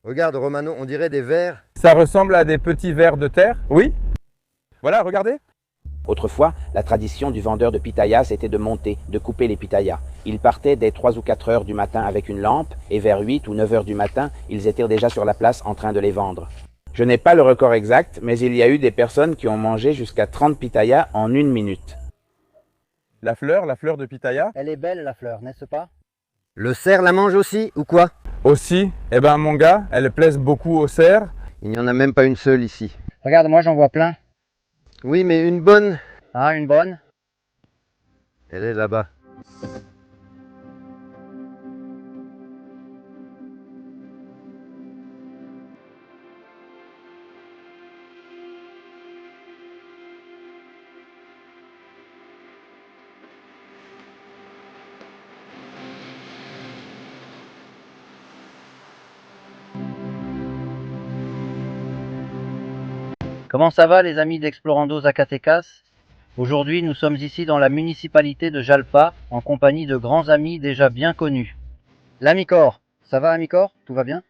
Regarde, Romano, on dirait des vers. Ça ressemble à des petits vers de terre. Oui. Voilà, regardez. Autrefois, la tradition du vendeur de pitayas était de monter, de couper les pitayas. Ils partaient dès 3 ou 4 heures du matin avec une lampe, et vers 8 ou 9 heures du matin, ils étaient déjà sur la place en train de les vendre. Je n'ai pas le record exact, mais il y a eu des personnes qui ont mangé jusqu'à 30 pitayas en 1 minute. La fleur de pitaya. Elle est belle la fleur, n'est-ce pas? Le cerf la mange aussi, ou quoi? Aussi, eh ben mon gars, elle plaise beaucoup aux cerfs. Il n'y en a même pas une seule ici. Regarde, moi j'en vois plein. Oui, mais une bonne. Ah, une bonne? Elle est là-bas. Comment ça va les amis d'Explorando Zacatecas? Aujourd'hui nous sommes ici dans la municipalité de Jalpa en compagnie de grands amis déjà bien connus. L'Amicor, ça va Amicor? Tout va bien?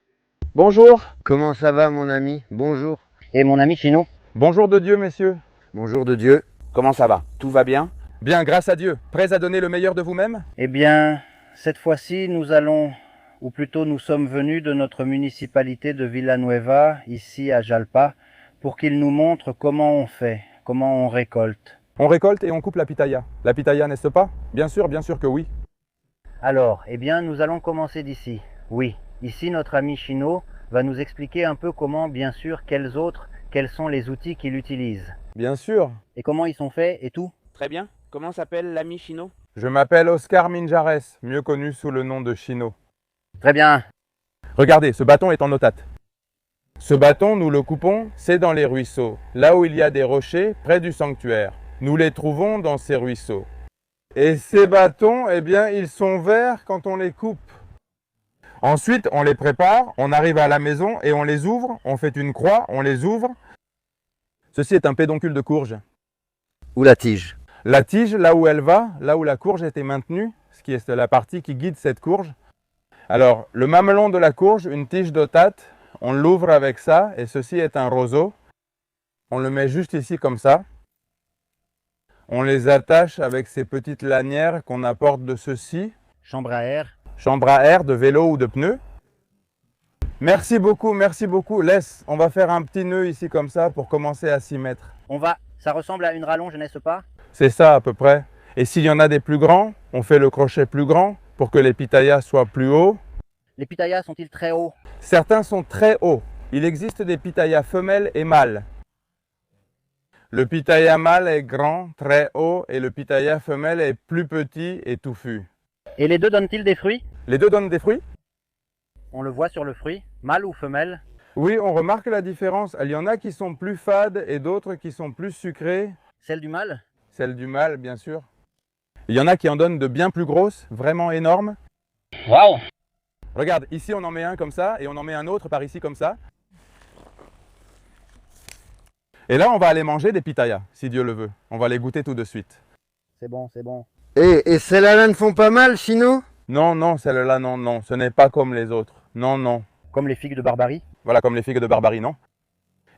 Bonjour. Comment ça va, mon ami? Bonjour. Et mon ami Chino? Bonjour de Dieu, messieurs. Bonjour de Dieu. Comment ça va? Tout va bien? Bien, grâce à Dieu. Prêts à donner le meilleur de vous-même? Eh bien, cette fois-ci nous allons, ou plutôt nous sommes venus de notre municipalité de Villanueva, ici à Jalpa, pour qu'il nous montre comment on fait, comment on récolte. On récolte et on coupe la pitaya. La pitaya, n'est-ce pas? Bien sûr que oui. Alors, eh bien, nous allons commencer d'ici. Oui, ici notre ami Chino va nous expliquer un peu comment, bien sûr, quels sont les outils qu'il utilise. Bien sûr. Et comment ils sont faits et tout. Très bien. Comment s'appelle l'ami Chino? Je m'appelle Oscar Minjares, mieux connu sous le nom de Chino. Très bien. Regardez, ce bâton est en notate. Ce bâton, nous le coupons, c'est dans les ruisseaux, là où il y a des rochers près du sanctuaire. Nous les trouvons dans ces ruisseaux. Et ces bâtons, eh bien, ils sont verts quand on les coupe. Ensuite, on les prépare, on arrive à la maison et on les ouvre, on fait une croix, on les ouvre. Ceci est un pédoncule de courge. Ou la tige. La tige, là où elle va, là où la courge était maintenue, ce qui est la partie qui guide cette courge. Alors, le mamelon de la courge, une tige d'otate, on l'ouvre avec ça, et ceci est un roseau. On le met juste ici comme ça. On les attache avec ces petites lanières qu'on apporte de ceci. Chambre à air. Chambre à air, de vélo ou de pneu. Merci beaucoup, merci beaucoup. Laisse, on va faire un petit nœud ici comme ça pour commencer à s'y mettre. Ça ressemble à une rallonge, n'est-ce pas? C'est ça à peu près. Et s'il y en a des plus grands, on fait le crochet plus grand pour que les pitayas soient plus hauts. Les pitayas sont-ils très hauts? Certains sont très hauts. Il existe des pitayas femelles et mâles. Le pitaya mâle est grand, très haut, et le pitaya femelle est plus petit et touffu. Et les deux donnent-ils des fruits? Les deux donnent des fruits? On le voit sur le fruit, mâle ou femelle? Oui, on remarque la différence. Il y en a qui sont plus fades et d'autres qui sont plus sucrées. Celle du mâle? Celle du mâle, bien sûr. Il y en a qui en donnent de bien plus grosses, vraiment énormes. Waouh! Regarde, ici on en met un comme ça et on en met un autre par ici comme ça. Et là on va aller manger des pitayas, si Dieu le veut. On va les goûter tout de suite. C'est bon, c'est bon. Et celles-là ne font pas mal, Chino? Non, celle-là, non, ce n'est pas comme les autres. Non. Comme les figues de Barbarie? Voilà, comme les figues de Barbarie, non.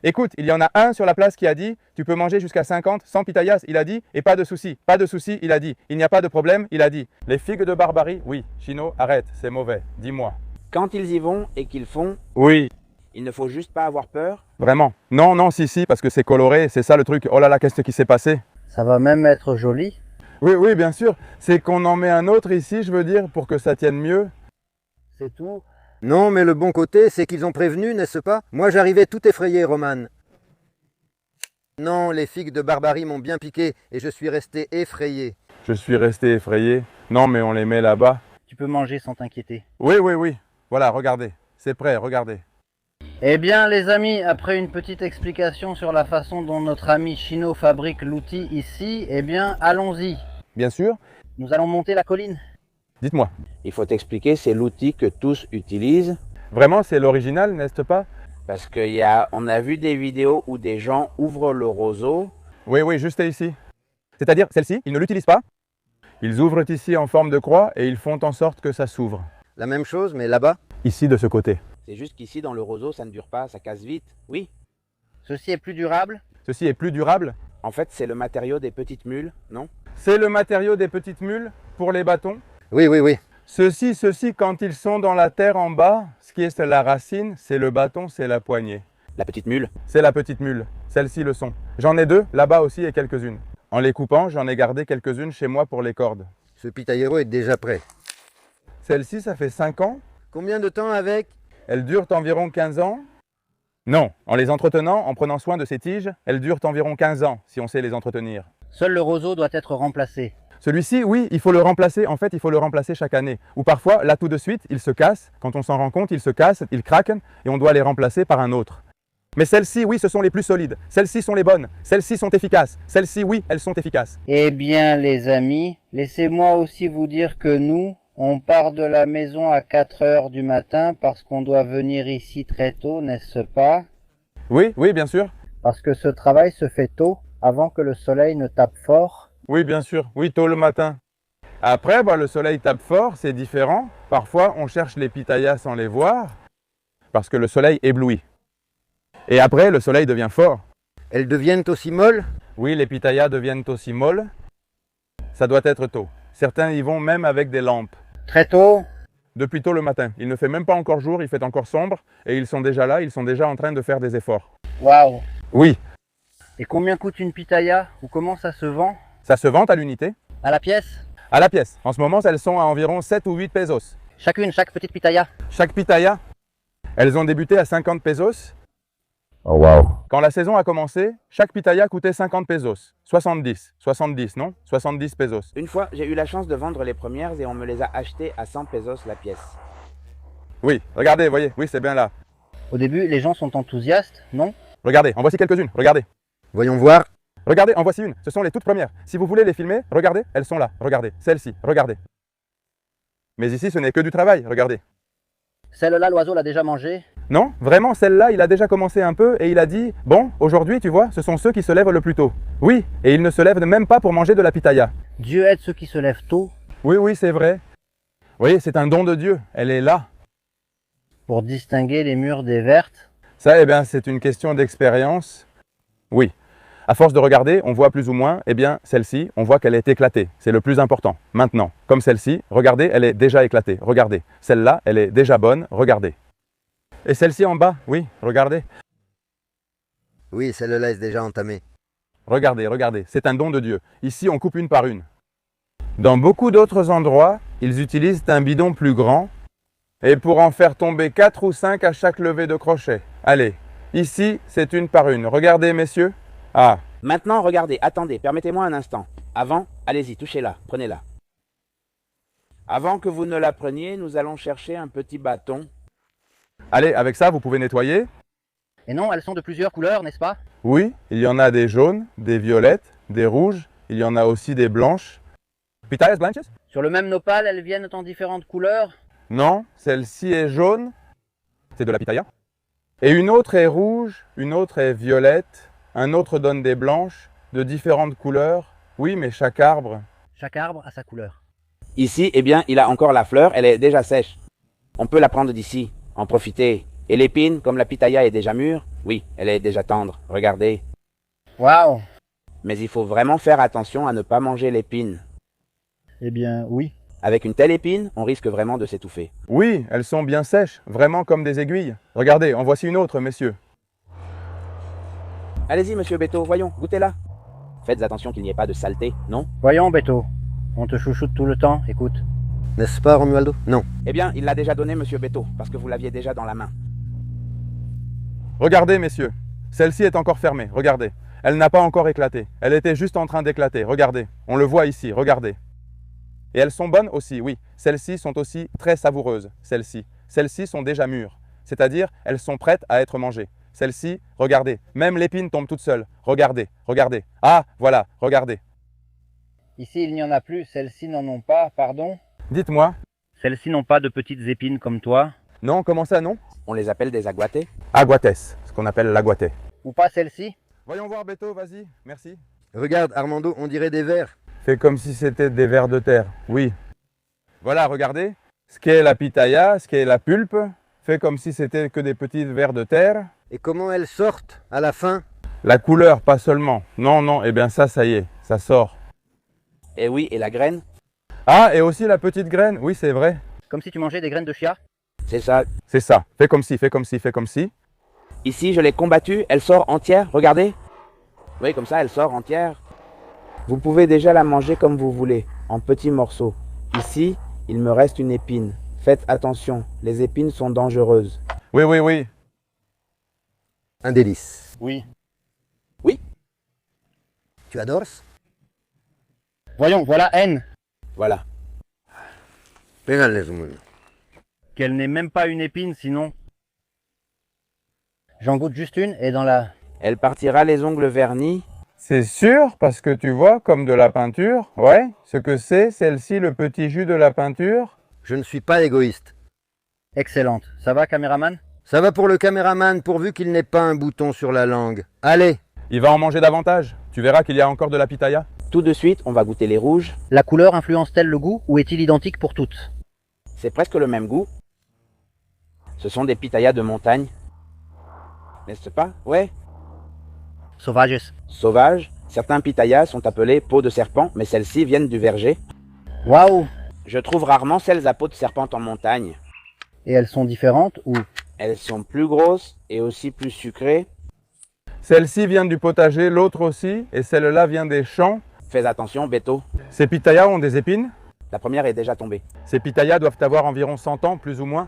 Écoute, il y en a un sur la place qui a dit « Tu peux manger jusqu'à 50, 100 pitayas », il a dit « Et pas de souci, il a dit « Il n'y a pas de problème », il a dit « Les figues de Barbarie, oui, Chino, arrête, c'est mauvais, dis-moi. » Quand ils y vont et qu'ils font, Oui. il ne faut juste pas avoir peur. Vraiment. Non, si, parce que c'est coloré, c'est ça le truc. Oh là là, qu'est-ce qui s'est passé? Ça va même être joli. Oui, bien sûr. C'est qu'on en met un autre ici, je veux dire, pour que ça tienne mieux. C'est tout. Non, mais le bon côté, c'est qu'ils ont prévenu, n'est-ce pas? Moi, j'arrivais tout effrayé, Roman. Non, les figues de Barbarie m'ont bien piqué et je suis resté effrayé. Je suis resté effrayé. Non, mais on les met là-bas. Tu peux manger sans t'inquiéter. Oui. Voilà, regardez. C'est prêt, regardez. Eh bien les amis, après une petite explication sur la façon dont notre ami Chino fabrique l'outil ici, eh bien allons-y. Bien sûr. Nous allons monter la colline. Dites-moi. Il faut expliquer, c'est l'outil que tous utilisent. Vraiment, c'est l'original, n'est-ce pas? Parce qu'on a vu des vidéos où des gens ouvrent le roseau. Oui, juste ici. C'est-à-dire, celle-ci, ils ne l'utilisent pas. Ils ouvrent ici en forme de croix et ils font en sorte que ça s'ouvre. La même chose, mais là-bas? Ici, de ce côté. C'est juste qu'ici, dans le roseau, ça ne dure pas, ça casse vite. Oui. Ceci est plus durable? Ceci est plus durable. En fait, c'est le matériau des petites mules, non? C'est le matériau des petites mules pour les bâtons. Oui, oui, oui. Ceux-ci, quand ils sont dans la terre en bas, ce qui est la racine, c'est le bâton, c'est la poignée. La petite mule? C'est la petite mule. Celles-ci le sont. J'en ai deux, là-bas aussi, et quelques-unes. En les coupant, j'en ai gardé quelques-unes chez moi pour les cordes. Ce pitaillero est déjà prêt. Celle-ci, ça fait 5 ans. Combien de temps avec? Elles durent environ 15 ans. Non, en les entretenant, en prenant soin de ces tiges, elles durent environ 15 ans, si on sait les entretenir. Seul le roseau doit être remplacé. Celui-ci, oui, il faut le remplacer. En fait, il faut le remplacer chaque année. Ou parfois, là, tout de suite, il se casse. Quand on s'en rend compte, il se casse, il craque, et on doit les remplacer par un autre. Mais celles-ci, oui, ce sont les plus solides. Celles-ci sont les bonnes. Celles-ci sont efficaces. Celles-ci, oui, elles sont efficaces. Eh bien, les amis, laissez-moi aussi vous dire que nous, on part de la maison à 4 heures du matin parce qu'on doit venir ici très tôt, n'est-ce pas? Oui, oui, bien sûr. Parce que ce travail se fait tôt, avant que le soleil ne tape fort. Oui, bien sûr. Oui, tôt le matin. Après, le soleil tape fort, c'est différent. Parfois, on cherche les pitayas sans les voir, parce que le soleil éblouit. Et après, le soleil devient fort. Elles deviennent aussi molles? Oui, les pitayas deviennent aussi molles. Ça doit être tôt. Certains y vont même avec des lampes. Très tôt? Depuis tôt le matin. Il ne fait même pas encore jour, il fait encore sombre, et ils sont déjà là, ils sont déjà en train de faire des efforts. Waouh! Oui, Et combien coûte une pitaya? Ou comment ça se vend? ça se vend à l'unité. À la pièce? À la pièce. En ce moment, elles sont à environ 7 ou 8 pesos. Chaque petite pitaya? Chaque pitaya, elles ont débuté à 50 pesos. Oh wow. Quand la saison a commencé, chaque pitaya coûtait 50 pesos. 70. 70, non? 70 pesos. Une fois, j'ai eu la chance de vendre les premières et on me les a achetées à 100 pesos la pièce. Oui, regardez, voyez, oui, c'est bien là. Au début, les gens sont enthousiastes, non? Regardez, en voici quelques-unes, regardez. Voyons voir. Regardez, en voici une, ce sont les toutes premières. Si vous voulez les filmer, regardez, elles sont là, regardez, celles-ci, regardez. Mais ici, ce n'est que du travail, regardez. Celle-là, l'oiseau l'a déjà mangée. Non, vraiment, celle-là, il a déjà commencé un peu et il a dit « Bon, aujourd'hui, tu vois, ce sont ceux qui se lèvent le plus tôt. » Oui, et ils ne se lèvent même pas pour manger de la pitaya. Dieu aide ceux qui se lèvent tôt Oui, oui, c'est vrai. Vous voyez, c'est un don de Dieu, elle est là. pour distinguer les mûres des vertes. Ça, eh bien, c'est une question d'expérience. Oui. À force de regarder, on voit plus ou moins, eh bien, celle-ci, on voit qu'elle est éclatée. C'est le plus important. Maintenant, comme celle-ci, regardez, elle est déjà éclatée. Regardez. Celle-là, elle est déjà bonne. Regardez. Et celle-ci en bas, oui, regardez. Oui, celle-là est déjà entamée. Regardez, regardez. C'est un don de Dieu. Ici, on coupe une par une. Dans beaucoup d'autres endroits, ils utilisent un bidon plus grand et pour en faire tomber 4 ou 5 à chaque levée de crochet. Allez, ici, c'est une par une. Regardez, messieurs. Ah, Maintenant, regardez, attendez, permettez-moi un instant. Avant, allez-y, touchez-la, prenez-la. Avant que vous ne la preniez, nous allons chercher un petit bâton. allez, avec ça, vous pouvez nettoyer. Et non, elles sont de plusieurs couleurs, n'est-ce pas? Oui, il y en a des jaunes, des violettes, des rouges. Il y en a aussi des blanches. Pitayas blanches? Sur le même nopal, elles viennent en différentes couleurs. Non, celle-ci est jaune. C'est de la pitaya. Et une autre est rouge, une autre est violette. Un autre donne des blanches, de différentes couleurs. Oui, mais chaque arbre. Chaque arbre a sa couleur. Ici, eh bien, il a encore la fleur, elle est déjà sèche. On peut la prendre d'ici, en profiter. Et l'épine, comme la pitaya est déjà mûre, oui, elle est déjà tendre, regardez. Waouh! Mais il faut vraiment faire attention à ne pas manger l'épine. Eh bien, oui. Avec une telle épine, on risque vraiment de s'étouffer. Oui, elles sont bien sèches, vraiment comme des aiguilles. Regardez, en voici une autre, messieurs. Allez-y, monsieur Beto, voyons, goûtez-la. Faites attention qu'il n'y ait pas de saleté, non? Voyons, Beto. On te chouchoute tout le temps, écoute. N'est-ce pas, Romualdo? Non. Eh bien, il l'a déjà donné, monsieur Beto, parce que vous l'aviez déjà dans la main. Regardez, messieurs. Celle-ci est encore fermée, regardez. Elle n'a pas encore éclaté. Elle était juste en train d'éclater, regardez. On le voit ici, regardez. Et elles sont bonnes aussi, oui. Celles-ci sont aussi très savoureuses, celles-ci. Celles-ci sont déjà mûres, c'est-à-dire elles sont prêtes à être mangées. Celle-ci, regardez, même l'épine tombe toute seule. Regardez, regardez. Ah, voilà, regardez. Ici, il n'y en a plus. Celles-ci n'en ont pas, pardon? Dites-moi. Celles-ci n'ont pas de petites épines comme toi. Non, comment ça, non? On les appelle des aguatés. Aguates, ce qu'on appelle l'aguaté. Ou pas celles-ci? Voyons voir, Beto, vas-y, merci. Regarde, Armando, on dirait des vers. Fais comme si c'était des vers de terre, oui. Voilà, regardez. Ce qu'est la pitaya, ce qu'est la pulpe, fais comme si c'était que des petits vers de terre. Et comment elles sortent à la fin? La couleur, pas seulement. Non, non, eh bien ça y est, ça sort. Et oui, et la graine? Ah, et aussi la petite graine, oui c'est vrai. Comme si tu mangeais des graines de chia? C'est ça. C'est ça, fais comme si, fais comme si, fais comme si. Ici, je l'ai combattue, elle sort entière, regardez. Oui, comme ça, elle sort entière. Vous pouvez déjà la manger comme vous voulez, en petits morceaux. Ici, il me reste une épine. Faites attention, les épines sont dangereuses. Oui, oui, oui. Un délice. Oui. Tu adores? Voyons, voilà N. Voilà. Pégales un mundo. Qu'elle n'est même pas une épine sinon. J'en goûte juste une et dans la... Elle partira les ongles vernis. C'est sûr, parce que tu vois, comme de la peinture, ouais, ce que c'est, celle-ci, le petit jus de la peinture. Je ne suis pas égoïste. Excellente. Ça va, caméraman? Ça va pour le caméraman, pourvu qu'il n'ait pas un bouton sur la langue. Allez! Il va en manger davantage. Tu verras qu'il y a encore de la pitaya. Tout de suite, on va goûter les rouges. La couleur influence-t-elle le goût ou est-il identique pour toutes? C'est presque le même goût. Ce sont des pitayas de montagne. N'est-ce pas? Ouais. Sauvages. Sauvages. Certains pitayas sont appelés peaux de serpent, mais celles-ci viennent du verger. Waouh! Je trouve rarement celles à peau de serpent en montagne. Et elles sont différentes ou... Elles sont plus grosses et aussi plus sucrées. Celle-ci vient du potager, l'autre aussi, et celle-là vient des champs. Fais attention, Beto. Ces pitayas ont des épines. La première est déjà tombée. Ces pitayas doivent avoir environ 100 ans, plus ou moins.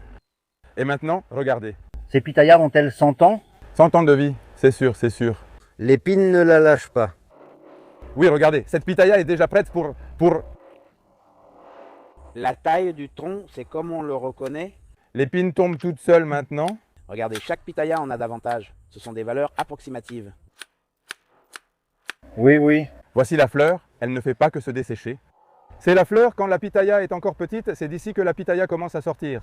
Et maintenant, regardez. Ces pitayas ont-elles 100 ans? 100 ans de vie, c'est sûr, c'est sûr. L'épine ne la lâche pas. Oui, regardez, cette pitaya est déjà prête pour... La taille du tronc, c'est comme on le reconnaît. L'épine tombe toute seule maintenant. Regardez, chaque pitaya en a davantage. Ce sont des valeurs approximatives. Oui, oui. Voici la fleur, elle ne fait pas que se dessécher. C'est la fleur, quand la pitaya est encore petite, c'est d'ici que la pitaya commence à sortir.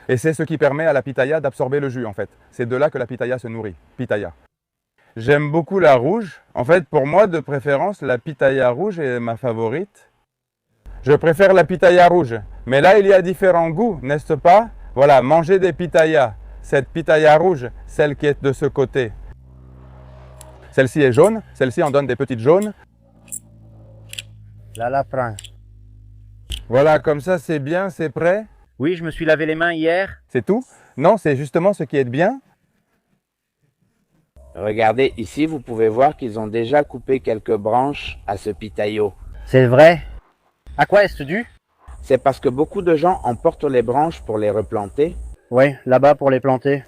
Et c'est ce qui permet à la pitaya d'absorber le jus en fait. C'est de là que la pitaya se nourrit, pitaya. J'aime beaucoup la rouge. En fait, pour moi, de préférence, la pitaya rouge est ma favorite. Je préfère la pitaya rouge. Mais là, il y a différents goûts, n'est-ce pas? Voilà, manger des pitayas. Cette pitaya rouge, celle qui est de ce côté. Celle-ci est jaune, celle-ci en donne des petites jaunes. Là, la prends. Voilà, comme ça, c'est bien, c'est prêt. Oui, je me suis lavé les mains hier. C'est tout? Non, c'est justement ce qui est bien. Regardez, ici, vous pouvez voir qu'ils ont déjà coupé quelques branches à ce pitaillot. C'est vrai. À quoi est-ce dû? C'est parce que beaucoup de gens emportent les branches pour les replanter. Oui, là-bas pour les planter.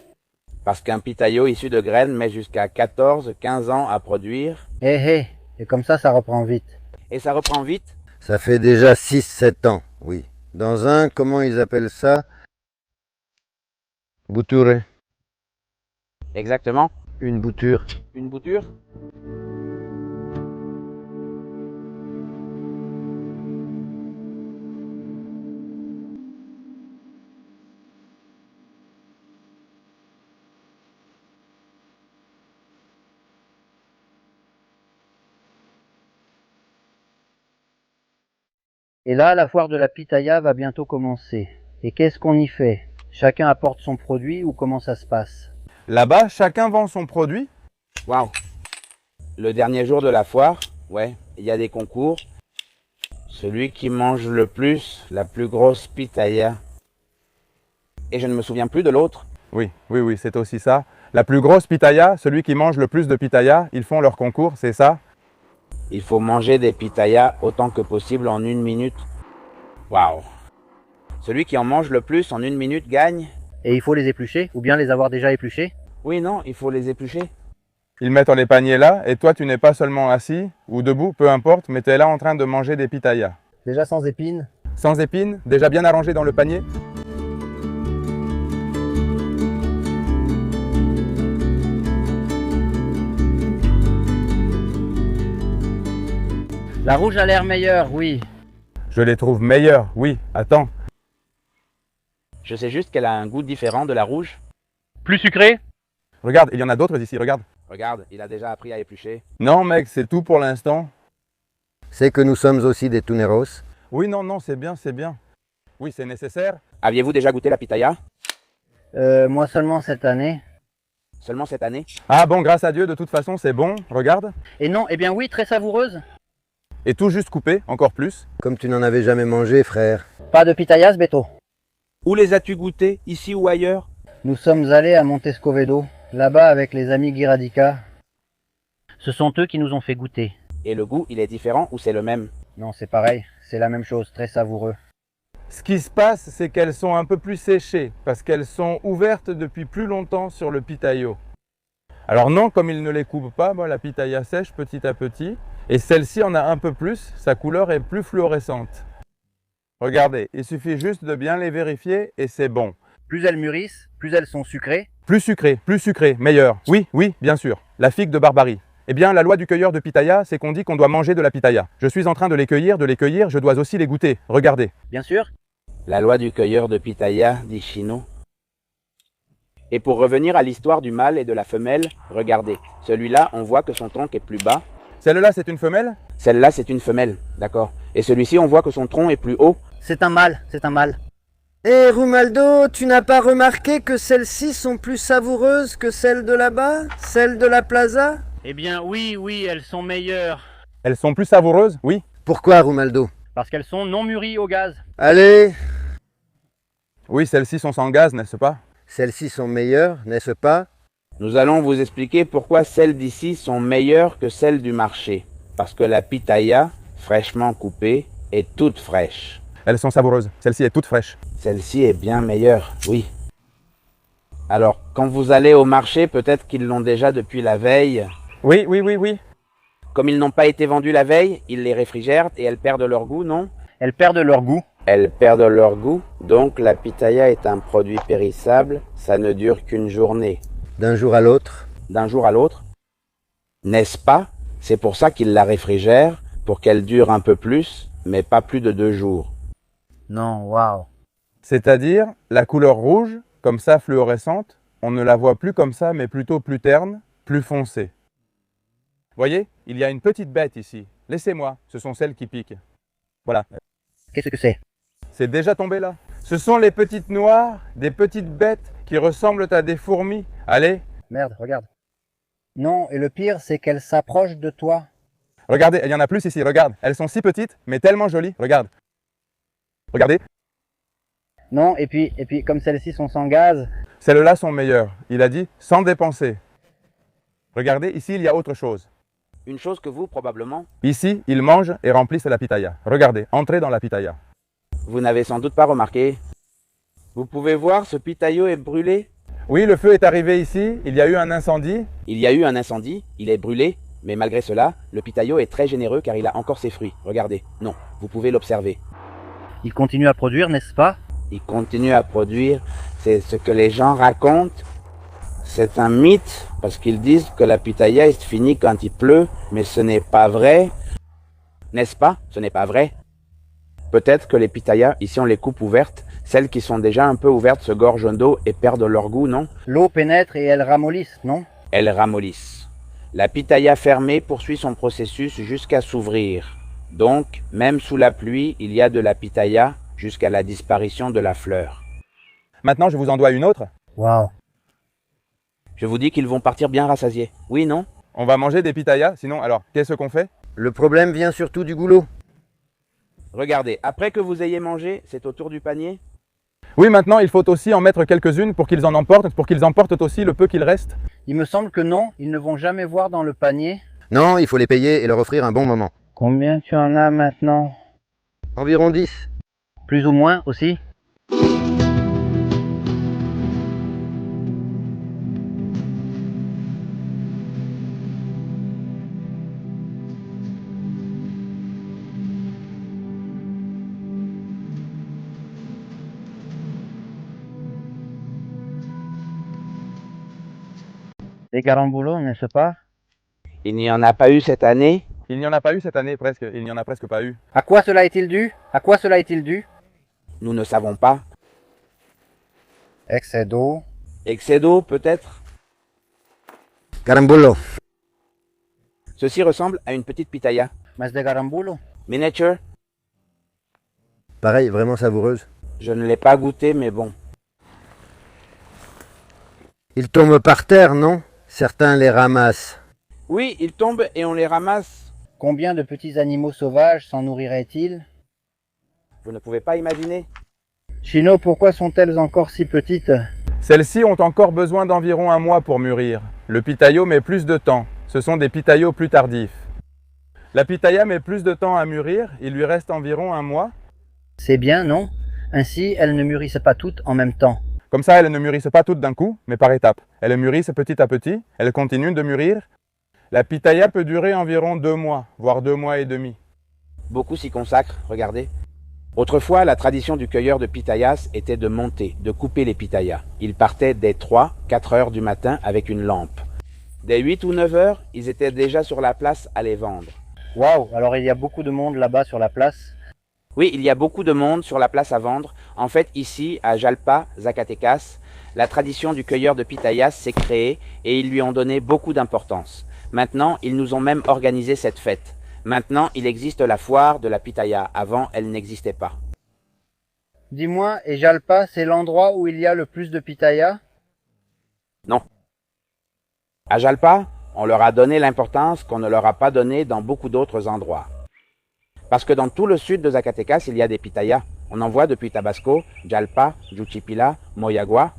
Parce qu'un pitaillot issu de graines met jusqu'à 14-15 ans à produire. Et comme ça reprend vite. Et ça reprend vite. Ça fait déjà 6-7 ans, oui. Dans un, comment ils appellent ça? Bouture. Exactement. Une bouture. Une bouture. Et là, la foire de la pitaya va bientôt commencer. Et qu'est-ce qu'on y fait? Chacun apporte son produit ou comment ça se passe? Là-bas, chacun vend son produit. Waouh. Le dernier jour de la foire, ouais, il y a des concours. Celui qui mange le plus, la plus grosse pitaya. Et je ne me souviens plus de l'autre. Oui, oui, oui, c'est aussi ça. La plus grosse pitaya, celui qui mange le plus de pitaya, ils font leur concours, c'est ça? Il faut manger des pitayas autant que possible en 1 minute. Waouh. Celui qui en mange le plus en 1 minute gagne. Et il faut les éplucher ou bien les avoir déjà épluchés? Oui, non, il faut les éplucher. Ils mettent les paniers là, et toi, tu n'es pas seulement assis ou debout, peu importe, mais tu es là en train de manger des pitayas. Déjà sans épines? Sans épines, déjà bien arrangés dans le panier. La rouge a l'air meilleure, oui. Je les trouve meilleurs, oui, attends. Je sais juste qu'elle a un goût différent de la rouge. Plus sucré? Regarde, il y en a d'autres ici, regarde. Regarde, il a déjà appris à éplucher. Non, mec, c'est tout pour l'instant. C'est que nous sommes aussi des tuneros. Oui, non, non, c'est bien, c'est bien. Oui, c'est nécessaire. Aviez-vous déjà goûté la pitaya? Moi seulement cette année. Seulement cette année? Ah bon, grâce à Dieu, de toute façon, c'est bon, regarde. Et non, eh bien oui, très savoureuse. Et tout juste coupé, encore plus. Comme tu n'en avais jamais mangé, frère. Pas de pitayas, Beto. Où les as-tu goûtés, ici ou ailleurs? Nous sommes allés à Montescovedo, là-bas avec les amis Guiradica. Ce sont eux qui nous ont fait goûter. Et le goût, il est différent ou c'est le même? Non, c'est pareil, c'est la même chose, très savoureux. Ce qui se passe, c'est qu'elles sont un peu plus séchées, parce qu'elles sont ouvertes depuis plus longtemps sur le pitaio. Alors non, comme ils ne les coupent pas, bon, la pitaya sèche petit à petit, et celle-ci en a un peu plus, sa couleur est plus fluorescente. Regardez, il suffit juste de bien les vérifier et c'est bon. Plus elles mûrissent, plus elles sont sucrées. Plus sucré, meilleur. Oui, oui, bien sûr, la figue de Barbarie. Eh bien, la loi du cueilleur de pitaya, c'est qu'on dit qu'on doit manger de la pitaya. Je suis en train de les cueillir, je dois aussi les goûter. Regardez. Bien sûr. La loi du cueilleur de pitaya, dit Chino. Et pour revenir à l'histoire du mâle et de la femelle, regardez. Celui-là, on voit que son tronc est plus bas. Celle-là, c'est une femelle? Celle-là, c'est une femelle, d'accord. Et celui-ci, on voit que son tronc est plus haut. C'est un mâle, c'est un mâle. Hé, Rumaldo, tu n'as pas remarqué que celles-ci sont plus savoureuses que celles de là-bas? Celles de la plaza? Eh bien oui, oui, elles sont meilleures. Elles sont plus savoureuses? Oui. Pourquoi, Rumaldo? Parce qu'elles sont non mûries au gaz. Allez, Oui, celles-ci sont sans gaz, n'est-ce pas? celles-ci sont meilleures, n'est-ce pas? Nous allons vous expliquer pourquoi celles d'ici sont meilleures que celles du marché. Parce que la pitaya, fraîchement coupée, est toute fraîche. Elles sont savoureuses. Celle-ci est toute fraîche. Celle-ci est bien meilleure, oui. Alors, quand vous allez au marché, peut-être qu'ils l'ont déjà depuis la veille. Oui. Comme ils n'ont pas été vendus la veille, ils les réfrigèrent et elles perdent leur goût, non? Elles perdent leur goût. Elles perdent leur goût, donc la pitaya est un produit périssable, ça ne dure qu'une journée. D'un jour à l'autre. D'un jour à l'autre. N'est-ce pas? C'est pour ça qu'ils la réfrigèrent, pour qu'elle dure un peu plus, mais pas plus de 2 jours. Non, waouh. C'est-à-dire, la couleur rouge, comme ça fluorescente, on ne la voit plus comme ça, mais plutôt plus terne, plus foncée. Voyez, il y a une petite bête ici. Laissez-moi, ce sont celles qui piquent. Voilà, Qu'est-ce que c'est? c'est déjà tombé là. Ce sont les petites noires, des petites bêtes qui ressemblent à des fourmis. Allez, Merde, regarde. Non, et le pire, c'est qu'elles s'approchent de toi. regardez, il y en a plus ici, regarde. Elles sont si petites, mais tellement jolies, regarde. Regardez, Non, et puis comme celles-ci sont sans gaz. celles-là sont meilleures. Il a dit sans dépenser. Regardez, ici il y a autre chose. Une chose que vous, probablement, Ici, ils mangent et remplissent la pitaya. Regardez, entrez dans la pitaya. vous n'avez sans doute pas remarqué. Vous pouvez voir, ce pitaio est brûlé. Oui, le feu est arrivé ici, il y a eu un incendie. Il y a eu un incendie, il est brûlé, mais malgré cela, le pitaio est très généreux car il a encore ses fruits. Regardez, non, vous pouvez l'observer. Ils continuent à produire, n'est-ce pas? Il continue à produire, c'est ce que les gens racontent. C'est un mythe, parce qu'ils disent que la pitaya est finie quand il pleut, mais ce n'est pas vrai. N'est-ce pas? Ce n'est pas vrai. Peut-être que les pitayas, ici on les coupe ouvertes, celles qui sont déjà un peu ouvertes se gorgent d'eau et perdent leur goût, non? L'eau pénètre et elles ramollissent, non? Elles ramollissent. La pitaya fermée poursuit son processus jusqu'à s'ouvrir. Donc, même sous la pluie, il y a de la pitaya jusqu'à la disparition de la fleur. Maintenant, je vous en dois une autre. Waouh. Je vous dis qu'ils vont partir bien rassasiés. Oui, non? On va manger des pitayas, sinon, alors, qu'est-ce qu'on fait? Le problème vient surtout du goulot. Regardez, après que vous ayez mangé, c'est au tour du panier. Oui, maintenant, il faut aussi en mettre quelques-unes pour qu'ils en emportent, pour qu'ils emportent aussi le peu qu'il reste. Il me semble que non, ils ne vont jamais voir dans le panier. Non, il faut les payer et leur offrir un bon moment. Combien tu en as maintenant? Environ 10. Plus ou moins aussi? Des garamboulots, n'est-ce pas? Il n'y en a pas eu cette année. Il n'y en a pas eu cette année, presque. Il n'y en a presque pas eu. À quoi cela est-il dû? À quoi cela est-il dû? Nous ne savons pas. Excès d'eau. Excès d'eau, peut-être. Carambollo. Ceci ressemble à une petite pitaya. Mas de garambulo. Miniature. Pareil, vraiment savoureuse. Je ne l'ai pas goûté, mais bon. Ils tombent par terre, non? Certains les ramassent. Oui, ils tombent et on les ramasse. Combien de petits animaux sauvages s'en nourriraient-ils? Vous ne pouvez pas imaginer. Chino, pourquoi sont-elles encore si petites? Celles-ci ont encore besoin d'environ un mois pour mûrir. Le pitaya met plus de temps. Ce sont des pitayas plus tardifs. La pitaya met plus de temps à mûrir, il lui reste environ un mois. C'est bien, non? Ainsi, elles ne mûrissent pas toutes en même temps. Comme ça, elles ne mûrissent pas toutes d'un coup, mais par étapes. Elles mûrissent petit à petit, elles continuent de mûrir. La pitaya peut durer environ 2 mois, voire 2 mois et demi. Beaucoup s'y consacrent, regardez. Autrefois, la tradition du cueilleur de pitayas était de monter, de couper les pitayas. Ils partaient dès 3-4 heures du matin avec une lampe. Dès 8 ou 9 heures, ils étaient déjà sur la place à les vendre. Waouh, alors il y a beaucoup de monde là-bas sur la place. Oui, il y a beaucoup de monde sur la place à vendre. En fait, ici, à Jalpa, Zacatecas, la tradition du cueilleur de pitayas s'est créée et ils lui ont donné beaucoup d'importance. Maintenant, ils nous ont même organisé cette fête. Maintenant, il existe la foire de la pitaya. Avant, elle n'existait pas. Dis-moi, et Jalpa, c'est l'endroit où il y a le plus de pitayas? Non. À Jalpa, on leur a donné l'importance qu'on ne leur a pas donnée dans beaucoup d'autres endroits. Parce que dans tout le sud de Zacatecas, il y a des pitayas. On en voit depuis Tabasco, Jalpa, Juchipila, Moyagua.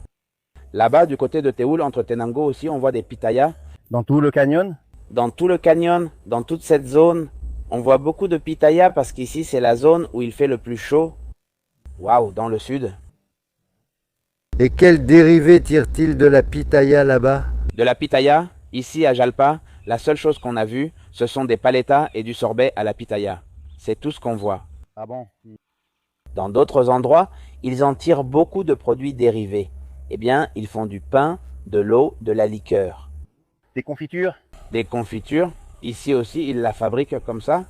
Là-bas, du côté de Teúl, entre Tenango aussi, on voit des pitayas. Dans tout le canyon? Dans tout le canyon, dans toute cette zone, on voit beaucoup de pitayas parce qu'ici, c'est la zone où il fait le plus chaud. Waouh, dans le sud. Et quels dérivés tire-t-il de la pitaya là-bas? De la pitaya, ici à Jalpa, la seule chose qu'on a vue, ce sont des paletas et du sorbet à la pitaya. C'est tout ce qu'on voit. Ah bon? Dans d'autres endroits, ils en tirent beaucoup de produits dérivés. Eh bien, ils font du pain, de l'eau, de la liqueur. Des confitures? Des confitures. Ici aussi, ils la fabriquent comme ça.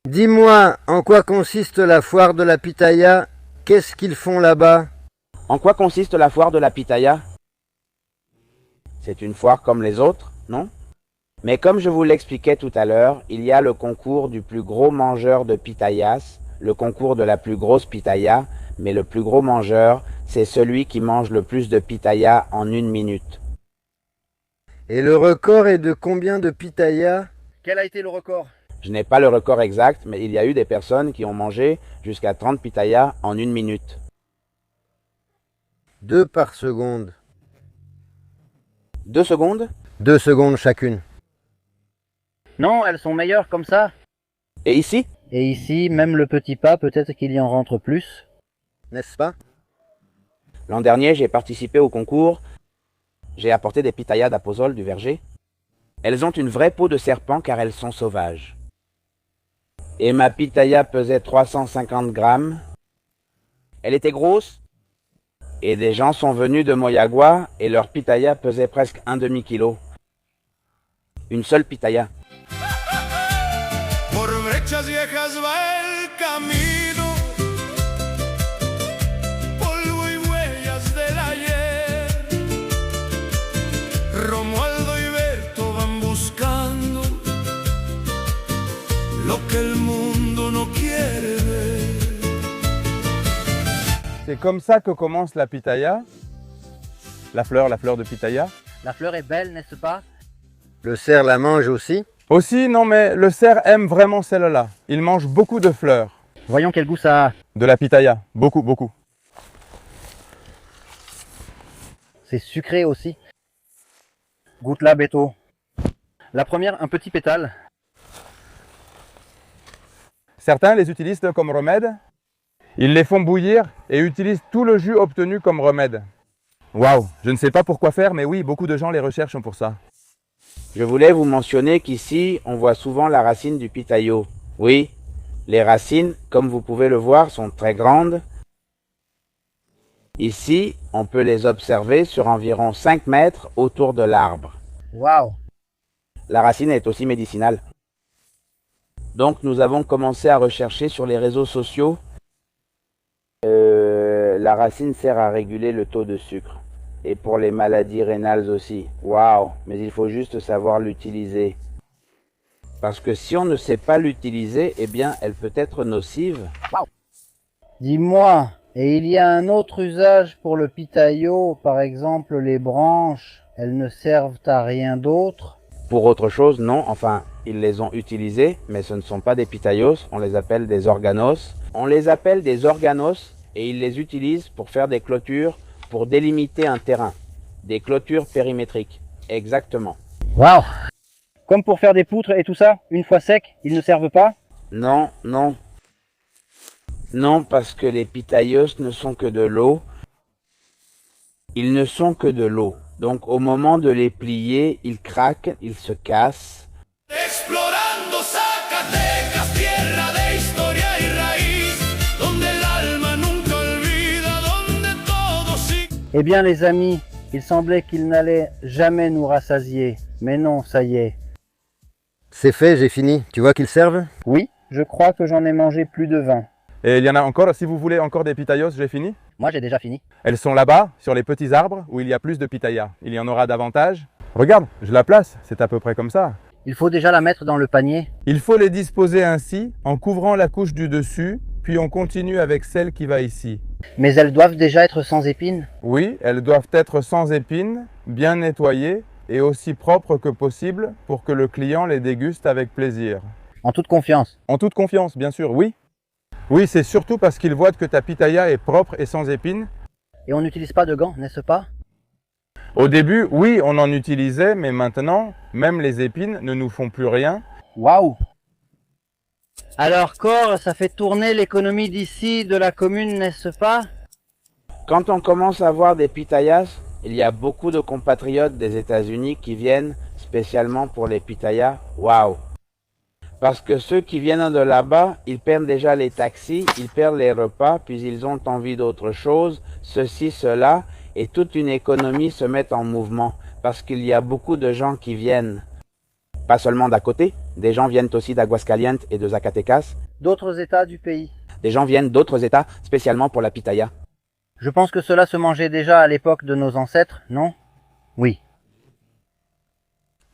Dis-moi, en quoi consiste la foire de la pitaya? Qu'est-ce qu'ils font là-bas? En quoi consiste la foire de la pitaya? C'est une foire comme les autres, non? Mais comme je vous l'expliquais tout à l'heure, il y a le concours du plus gros mangeur de pitayas, le concours de la plus grosse pitaya, mais le plus gros mangeur, c'est celui qui mange le plus de pitaya en 1 minute. Et le record est de combien de pitaya? Quel a été le record? Je n'ai pas le record exact, mais il y a eu des personnes qui ont mangé jusqu'à 30 pitayas en 1 minute. 2 par seconde. 2 secondes? 2 secondes chacune. Non, elles sont meilleures comme ça. Et ici? Et ici, même le petit pas, peut-être qu'il y en rentre plus. N'est-ce pas? L'an dernier, j'ai participé au concours. J'ai apporté des pitayas d'Apozol du verger. Elles ont une vraie peau de serpent car elles sont sauvages. Et ma pitaya pesait 350 grammes. Elle était grosse. Et des gens sont venus de Moyagua et leur pitaya pesait presque 1 demi-kilo. Une seule pitaya. Por brechas viejas va el camino, polvo y huellas del ayer. Romualdo y Berto van buscando lo que el mundo no quiere ver. C'est comme ça que commence la pitaya. La fleur de pitaya. La fleur est belle, n'est-ce pas? Le cerf la mange aussi? Aussi, non mais le cerf aime vraiment celle-là. Il mange beaucoup de fleurs. Voyons quel goût ça a. De la pitaya, beaucoup, beaucoup. C'est sucré aussi. Goûte-la, Beto. La première, un petit pétale. Certains les utilisent comme remède. Ils les font bouillir et utilisent tout le jus obtenu comme remède. Waouh, je ne sais pas pourquoi faire, mais oui, beaucoup de gens les recherchent pour ça. Je voulais vous mentionner qu'ici, on voit souvent la racine du pitayo. Oui, les racines, comme vous pouvez le voir, sont très grandes. Ici, on peut les observer sur environ 5 mètres autour de l'arbre. Waouh! La racine est aussi médicinale. Donc nous avons commencé à rechercher sur les réseaux sociaux. La racine sert à réguler le taux de sucre. Et pour les maladies rénales aussi. Waouh! Mais il faut juste savoir l'utiliser. Parce que si on ne sait pas l'utiliser, eh bien, elle peut être nocive. Dis-moi, Et il y a un autre usage pour le pitaillot, par exemple les branches, elles ne servent à rien d'autre. Pour autre chose, non. Enfin, ils les ont utilisés, mais ce ne sont pas des pitayos, on les appelle des organos. On les appelle des organos et ils les utilisent pour faire des clôtures, pour délimiter un terrain. Des clôtures périmétriques, exactement. Waouh! Comme pour faire des poutres et tout ça, une fois secs, ils ne servent pas? Non, non. Non, parce que les pitayos ne sont que de l'eau. Ils ne sont que de l'eau. Donc au moment de les plier, ils craquent, ils se cassent. Explorando Zacatecas, tierra de historia y raíz, donde el alma nunca olvida, donde todo sigue. Eh bien les amis, il semblait qu'ils n'allaient jamais nous rassasier. Mais non, ça y est. C'est fait, j'ai fini. Tu vois qu'ils servent? Oui, je crois que j'en ai mangé plus de 20. Et il y en a encore, si vous voulez encore des pitayos, j'ai fini. Moi j'ai déjà fini. Elles sont là-bas, sur les petits arbres, où il y a plus de pitaya. Il y en aura davantage. Regarde, je la place, c'est à peu près comme ça. Il faut déjà la mettre dans le panier. Il faut les disposer ainsi, en couvrant la couche du dessus, puis on continue avec celle qui va ici. Mais elles doivent déjà être sans épines. Oui, elles doivent être sans épines, bien nettoyées et aussi propres que possible pour que le client les déguste avec plaisir. En toute confiance. En toute confiance, bien sûr, oui. Oui, c'est surtout parce qu'ils voient que ta pitaya est propre et sans épines. Et on n'utilise pas de gants, n'est-ce pas? Au début, oui, on en utilisait, mais maintenant, même les épines ne nous font plus rien. Waouh! Alors Cor, ça fait tourner l'économie d'ici, de la commune, n'est-ce pas? Quand on commence à voir des pitayas, il y a beaucoup de compatriotes des États-Unis qui viennent spécialement pour les pitayas. Waouh! Parce que ceux qui viennent de là-bas, ils perdent déjà les taxis, ils perdent les repas, puis ils ont envie d'autre chose, ceci, cela, et toute une économie se met en mouvement, parce qu'il y a beaucoup de gens qui viennent. Pas seulement d'à côté, des gens viennent aussi d'Aguascalientes et de Zacatecas, D'autres états du pays. des gens viennent d'autres États spécialement pour la pitaya. Je pense que cela se mangeait déjà à l'époque de nos ancêtres, non? Oui.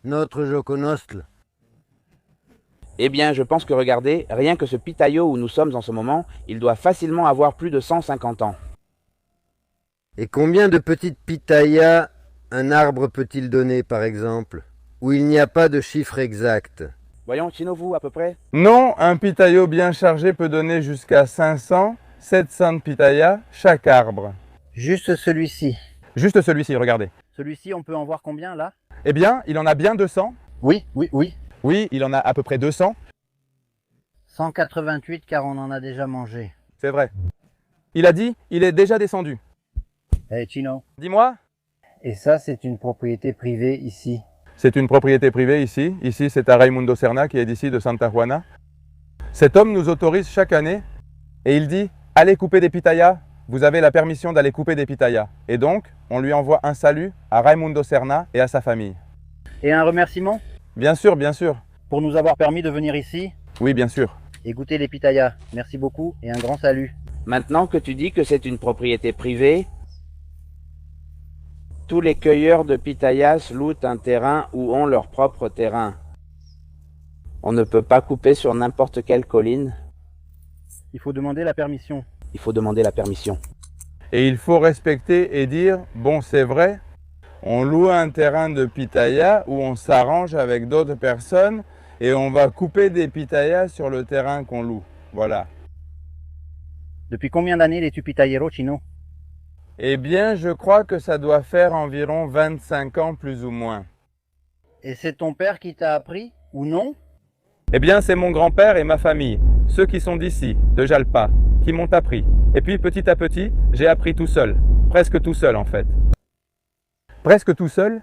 Notre Joconostl. Eh bien, je pense que regardez, rien que ce pitayo où nous sommes en ce moment, il doit facilement avoir plus de 150 ans. Et combien de petites pitayas un arbre peut-il donner, par exemple, où il n'y a pas de chiffre exact? Voyons, Chino, vous, à peu près? Non, un pitayo bien chargé peut donner jusqu'à 500, 700 pitayas chaque arbre. Juste celui-ci. Juste celui-ci, regardez. Celui-ci, on peut en voir combien là? Eh bien, il en a bien 200. Oui, oui, oui. Oui, il en a à peu près 200. 188 car on en a déjà mangé. C'est vrai. Il a dit, il est déjà descendu. Eh Chino. Dis-moi. Et ça, c'est une propriété privée ici. C'est une propriété privée ici. Ici, c'est à Raimundo Serna qui est d'ici de Santa Juana. Cet homme nous autorise chaque année et il dit, allez couper des pitayas. Vous avez la permission d'aller couper des pitayas. Et donc, on lui envoie un salut à Raimundo Serna et à sa famille. Et un remerciement Bien sûr, bien sûr. pour nous avoir permis de venir ici Oui, bien sûr. et goûter les pitayas. Merci beaucoup et un grand salut. Maintenant que tu dis que c'est une propriété privée, tous les cueilleurs de pitayas louent un terrain ou ont leur propre terrain. On ne peut pas couper sur n'importe quelle colline, Il faut demander la permission. il faut demander la permission. Et il faut respecter et dire, bon, c'est vrai, on loue un terrain de pitaya où on s'arrange avec d'autres personnes et on va couper des pitayas sur le terrain qu'on loue. Voilà. Depuis combien d'années les-tu pitayero, Chino? Eh bien, je crois que ça doit faire environ 25 ans plus ou moins. Et c'est ton père qui t'a appris ou non? Eh bien, c'est mon grand-père et ma famille, ceux qui sont d'ici, de Jalpa, qui m'ont appris. Et puis, petit à petit, j'ai appris tout seul. Presque tout seul, en fait. Presque tout seul?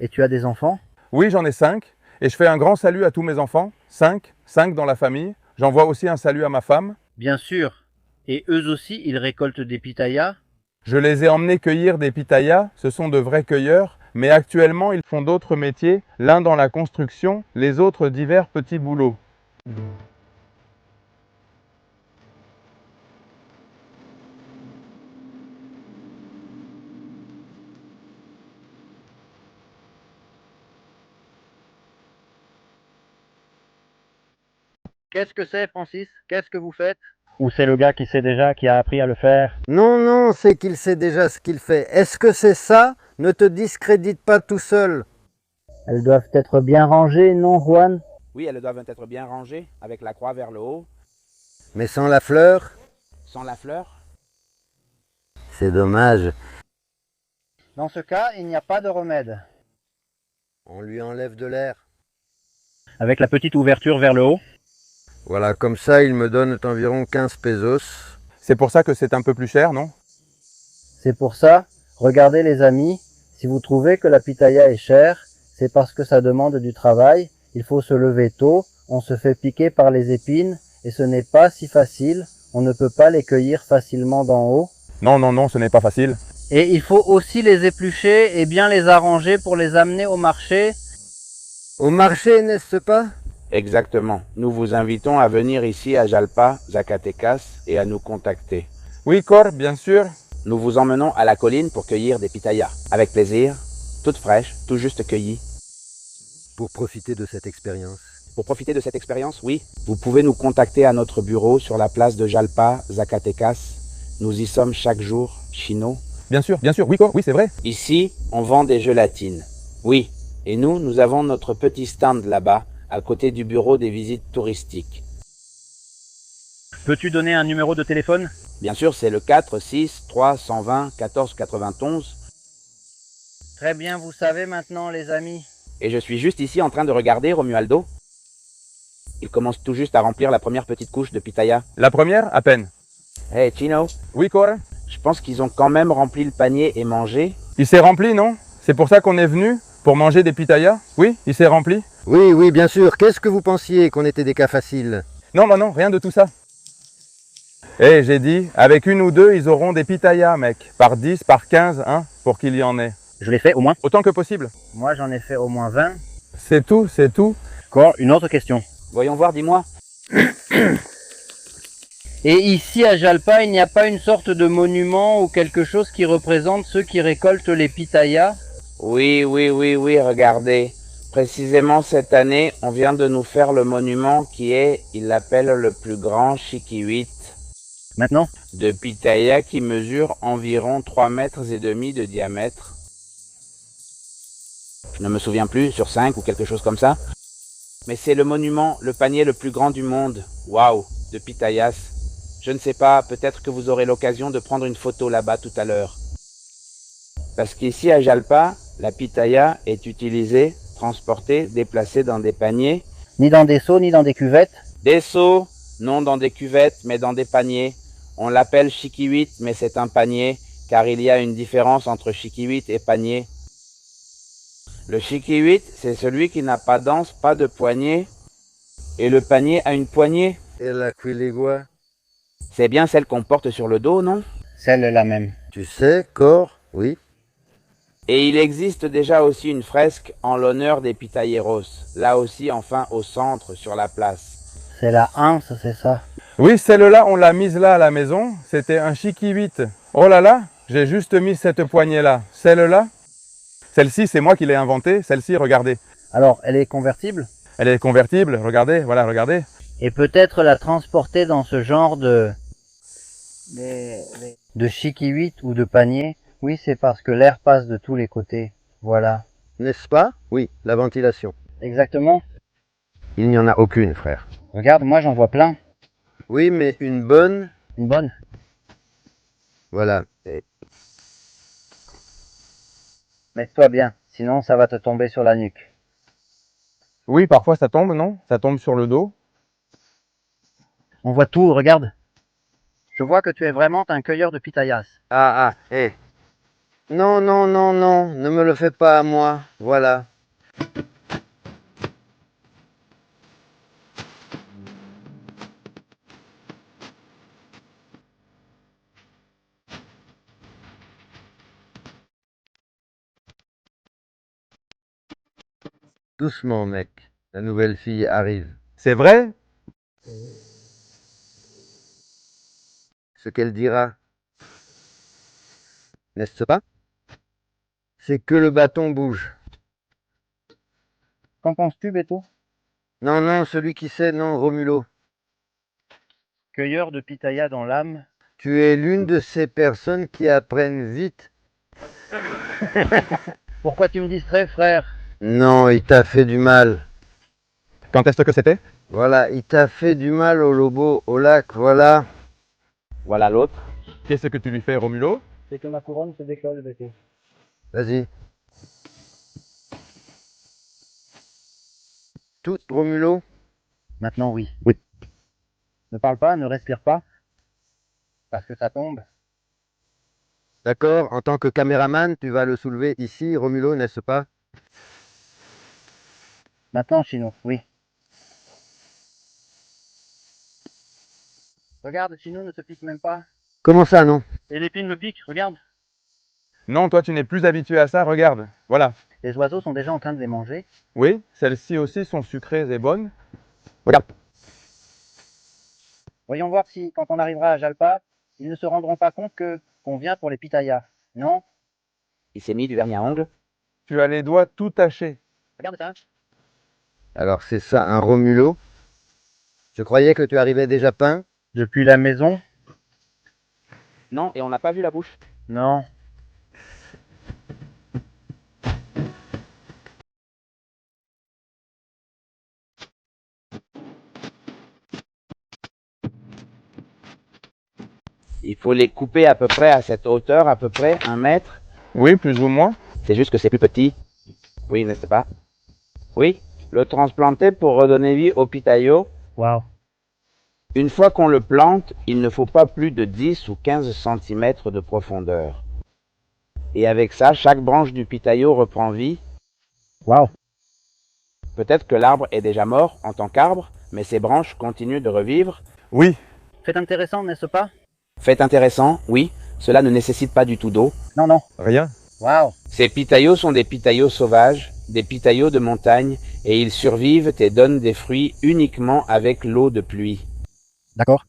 Et tu as des enfants? Oui, j'en ai 5. Et je fais un grand salut à tous mes enfants. 5 dans la famille. J'envoie aussi un salut à ma femme. Bien sûr. Et eux aussi, ils récoltent des pitayas? Je les ai emmenés cueillir des pitayas. Ce sont de vrais cueilleurs. Mais actuellement, ils font d'autres métiers. L'un dans la construction, les autres divers petits boulots. Qu'est-ce que c'est, Francis? Qu'est-ce que vous faites? Ou c'est le gars qui sait déjà, qui a appris à le faire? Non, non, c'est qu'il sait déjà ce qu'il fait. Est-ce que c'est ça? Ne te discrédite pas tout seul. Elles doivent être bien rangées, non, Juan? Oui, elles doivent être bien rangées, avec la croix vers le haut, Mais sans la fleur, sans la fleur. c'est dommage. Dans ce cas, il n'y a pas de remède. On lui enlève de l'air. Avec la petite ouverture vers le haut? Voilà, comme ça, il me donne environ 15 pesos. C'est pour ça que c'est un peu plus cher, non? C'est pour ça, regardez les amis, si vous trouvez que la pitaya est chère, c'est parce que ça demande du travail, il faut se lever tôt, on se fait piquer par les épines, et ce n'est pas si facile, on ne peut pas les cueillir facilement d'en haut. Non, non, non, ce n'est pas facile. Et il faut aussi les éplucher et bien les arranger pour les amener au marché. Au marché, n'est-ce pas? Exactement. Nous vous invitons à venir ici à Jalpa, Zacatecas, et à nous contacter. Oui, Cor, bien sûr. Nous vous emmenons à la colline pour cueillir des pitayas. Avec plaisir, toutes fraîches, tout juste cueillies. Pour profiter de cette expérience. Pour profiter de cette expérience, oui, vous pouvez nous contacter à notre bureau sur la place de Jalpa, Zacatecas. Nous y sommes chaque jour, Chino. Bien sûr, oui, Cor, oui, c'est vrai. Ici, on vend des gelatines. Oui, et nous avons notre petit stand là-bas, à côté du bureau des visites touristiques. Peux-tu donner un numéro de téléphone? Bien sûr, c'est le 463-120-1491. Très bien, vous savez maintenant les amis. Et je suis juste ici en train de regarder Romualdo. Il commence tout juste à remplir la première petite couche de pitaya. La première, à peine. Hey Chino, Oui, Cor. je pense qu'ils ont quand même rempli le panier et mangé. Il s'est rempli, non? C'est pour ça qu'on est venu? Pour manger des pitayas? Oui, il s'est rempli? Oui, oui, bien sûr. Qu'est-ce que vous pensiez qu'on était des cas faciles? Non, non, non, rien de tout ça. Eh, j'ai dit, avec une ou deux, ils auront des pitayas, mec. Par 10, par 15, hein, pour qu'il y en ait. Je l'ai fait au moins. Autant que possible. Moi j'en ai fait au moins 20. C'est tout, c'est tout. Encore une autre question. Voyons voir, dis-moi. Et ici à Jalpa, il n'y a pas une sorte de monument ou quelque chose qui représente ceux qui récoltent les pitayas? Oui, regardez. Précisément cette année, on vient de nous faire le monument qui est, il l'appelle le plus grand chiquihuit Maintenant? de pitaya qui mesure environ 3,5 mètres de diamètre. Je ne me souviens plus, sur 5 ou quelque chose comme ça. Mais c'est le monument, le panier le plus grand du monde. Waouh, de pitayas. Je ne sais pas, peut-être que vous aurez l'occasion de prendre une photo là-bas tout à l'heure. Parce qu'ici à Jalpa, la pitaya est utilisée, transportée, déplacée dans des paniers. Ni dans des seaux, ni dans des cuvettes? Des seaux, non dans des cuvettes, mais dans des paniers. On l'appelle chiquihuit, mais c'est un panier, car il y a une différence entre chiquihuit et panier. Le chiquihuit, c'est celui qui n'a pas d'anse, pas de poignée, et le panier a une poignée. Et la quiligua? C'est bien celle qu'on porte sur le dos, non? Celle-là même. Tu sais, Cor? Oui. Et il existe déjà aussi une fresque en l'honneur des pitayeros, là aussi enfin au centre, sur la place. C'est la anse, c'est ça? Oui, celle-là, on l'a mise là à la maison. C'était un chiquihuit. Oh là là, j'ai juste mis cette poignée-là. Celle-là, celle-ci, c'est moi qui l'ai inventée. Celle-ci, regardez. Alors, elle est convertible? Elle est convertible, regardez, voilà, regardez. Et peut-être la transporter dans ce genre de chiquihuit ou de panier? Oui, c'est parce que l'air passe de tous les côtés. Voilà. N'est-ce pas? Oui, la ventilation. Exactement. Il n'y en a aucune, frère. Regarde, moi j'en vois plein. Oui, mais une bonne... Une bonne? Voilà. Mets-toi bien, sinon ça va te tomber sur la nuque. Oui, parfois ça tombe, non? Ça tombe sur le dos. On voit tout, regarde. Je vois que tu es vraiment un cueilleur de pitayas. hé. Non, non, non, non, ne me le fais pas à moi. Voilà. Doucement, mec. La nouvelle fille arrive. C'est vrai? Ce qu'elle dira. N'est-ce pas? C'est que le bâton bouge. Qu'en penses-tu, Beto? Non, non, celui qui sait, non, Romulo. Cueilleur de pitaya dans l'âme. Tu es l'une de ces personnes qui apprennent vite. Pourquoi tu me distrais, frère? Non, il t'a fait du mal. Quand est-ce que c'était? Voilà, il t'a fait du mal au lobo, au lac, voilà. Voilà l'autre. Qu'est-ce que tu lui fais, Romulo? C'est que ma couronne se décolle, Beto. Vas-y. Tout, Romulo? Maintenant, oui. Oui. Ne parle pas, ne respire pas. Parce que ça tombe. D'accord, en tant que caméraman, tu vas le soulever ici, Romulo, n'est-ce pas? Maintenant, Chino, oui. Regarde, Chino ne se pique même pas. Comment ça, non? Et l'épine me pique, regarde. Non, toi tu n'es plus habitué à ça, regarde. Voilà. Les oiseaux sont déjà en train de les manger. Oui, celles-ci aussi sont sucrées et bonnes. Regarde. Voyons voir si, quand on arrivera à Jalpa, ils ne se rendront pas compte qu'on vient pour les pitayas. Non? Il s'est mis du vernis à ongles. Tu as les doigts tout tachés. Regarde ça. Alors c'est ça, un Romulo. Je croyais que tu arrivais déjà peint. Depuis la maison? Non, et on n'a pas vu la bouche. Non. Il faut les couper à peu près à cette hauteur, à peu près 1 mètre. Oui, plus ou moins. C'est juste que c'est plus petit. Oui, n'est-ce pas? Oui, le transplanter pour redonner vie au pitaio. Waouh. Une fois qu'on le plante, il ne faut pas plus de 10 ou 15 cm de profondeur. Et avec ça, chaque branche du pitaio reprend vie. Waouh. Peut-être que l'arbre est déjà mort en tant qu'arbre, mais ses branches continuent de revivre. Oui. C'est intéressant, n'est-ce pas? Fait intéressant, oui, cela ne nécessite pas du tout d'eau. Non, non. Rien. Waouh. Ces pitayos sont des pitayos sauvages, des pitayos de montagne, et ils survivent et donnent des fruits uniquement avec l'eau de pluie. D'accord.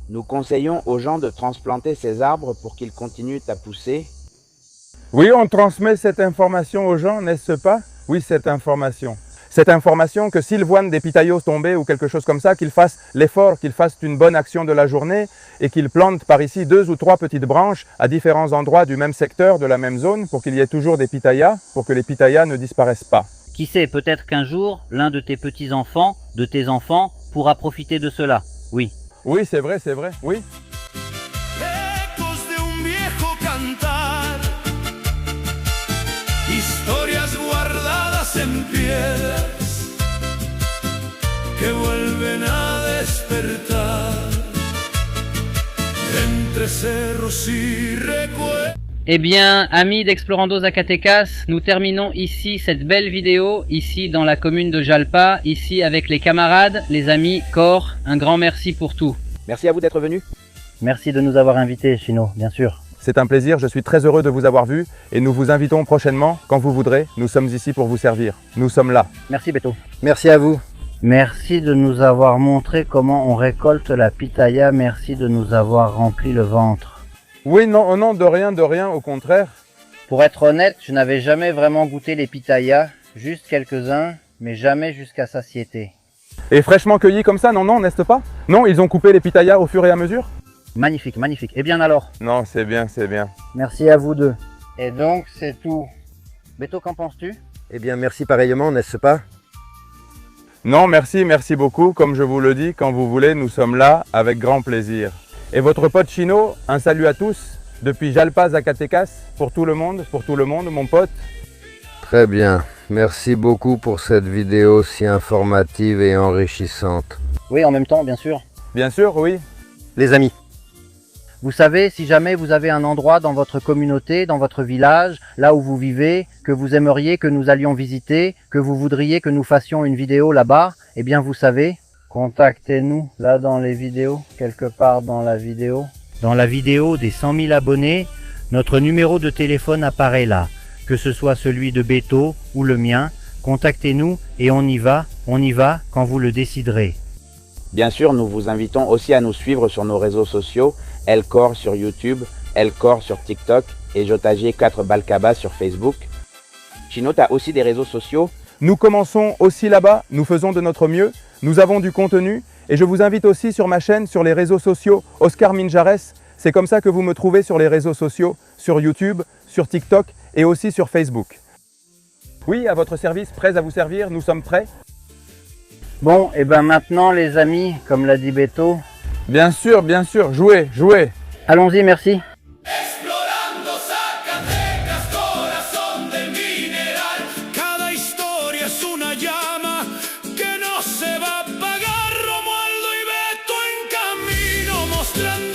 Nous conseillons aux gens de transplanter ces arbres pour qu'ils continuent à pousser. Oui, on transmet cette information aux gens, n'est-ce pas? Oui, cette information. Cette information que s'ils voient des pitayos tomber ou quelque chose comme ça, qu'ils fassent l'effort, qu'ils fassent une bonne action de la journée et qu'ils plantent par ici 2 ou 3 petites branches à différents endroits du même secteur, de la même zone, pour qu'il y ait toujours des pitayas, pour que les pitayas ne disparaissent pas. Qui sait, peut-être qu'un jour, l'un de tes petits-enfants, de tes enfants, pourra profiter de cela. Oui. Oui, c'est vrai, oui. Ecos de un viejo cantar, historias guardadas en piedras que vuelven a despertar entre cerros y recuerdos. Eh bien, amis d'Explorando Zacatecas, nous terminons ici cette belle vidéo, ici dans la commune de Jalpa, ici avec les camarades, les amis, Cor, un grand merci pour tout. Merci à vous d'être venus. Merci de nous avoir invités, Chino, bien sûr. C'est un plaisir, je suis très heureux de vous avoir vu et nous vous invitons prochainement, quand vous voudrez. Nous sommes ici pour vous servir. Nous sommes là. Merci, Beto. Merci à vous. Merci de nous avoir montré comment on récolte la pitaya. Merci de nous avoir rempli le ventre. Oui, non, non, de rien, au contraire. Pour être honnête, je n'avais jamais vraiment goûté les pitayas, juste quelques-uns, mais jamais jusqu'à satiété. Et fraîchement cueillis comme ça, non, n'est-ce pas? Non, ils ont coupé les pitayas au fur et à mesure? Magnifique, magnifique. Et bien alors? Non, c'est bien. Merci à vous deux. Et donc, c'est tout. Beto, qu'en penses-tu? Eh bien, merci pareillement, n'est-ce pas? Non, merci beaucoup. Comme je vous le dis, quand vous voulez, nous sommes là avec grand plaisir. Et votre pote Chino, un salut à tous, depuis Jalpa, Zacatecas, pour tout le monde, mon pote. Très bien. Merci beaucoup pour cette vidéo si informative et enrichissante. Oui, en même temps, bien sûr. Bien sûr, oui. Les amis, Vous savez, si jamais vous avez un endroit dans votre communauté, dans votre village, là où vous vivez, que vous aimeriez que nous allions visiter, que vous voudriez que nous fassions une vidéo là-bas, eh bien vous savez, contactez-nous là dans les vidéos, quelque part dans la vidéo. Dans la vidéo des 100 000 abonnés, notre numéro de téléphone apparaît là. Que ce soit celui de Beto ou le mien, contactez-nous et on y va quand vous le déciderez. Bien sûr, nous vous invitons aussi à nous suivre sur nos réseaux sociaux, Elcor sur YouTube, Elcor sur TikTok et Jotagier 4 Balkaba sur Facebook. Chino, tu as aussi des réseaux sociaux? Nous commençons aussi là-bas, nous faisons de notre mieux, nous avons du contenu Et je vous invite aussi sur ma chaîne, sur les réseaux sociaux, Oscar Minjares. C'est comme ça que vous me trouvez sur les réseaux sociaux, sur YouTube, sur TikTok et aussi sur Facebook. Oui, à votre service, prêts à vous servir, nous sommes prêts. Bon, et ben maintenant les amis, comme l'a dit Beto, Bien sûr, jouez, jouez. allons-y, merci. Explorando Zacatecas, corazón del mineral. Cada historia es una llama que no se va a apagar. Romualdo y Beto en camino mostrando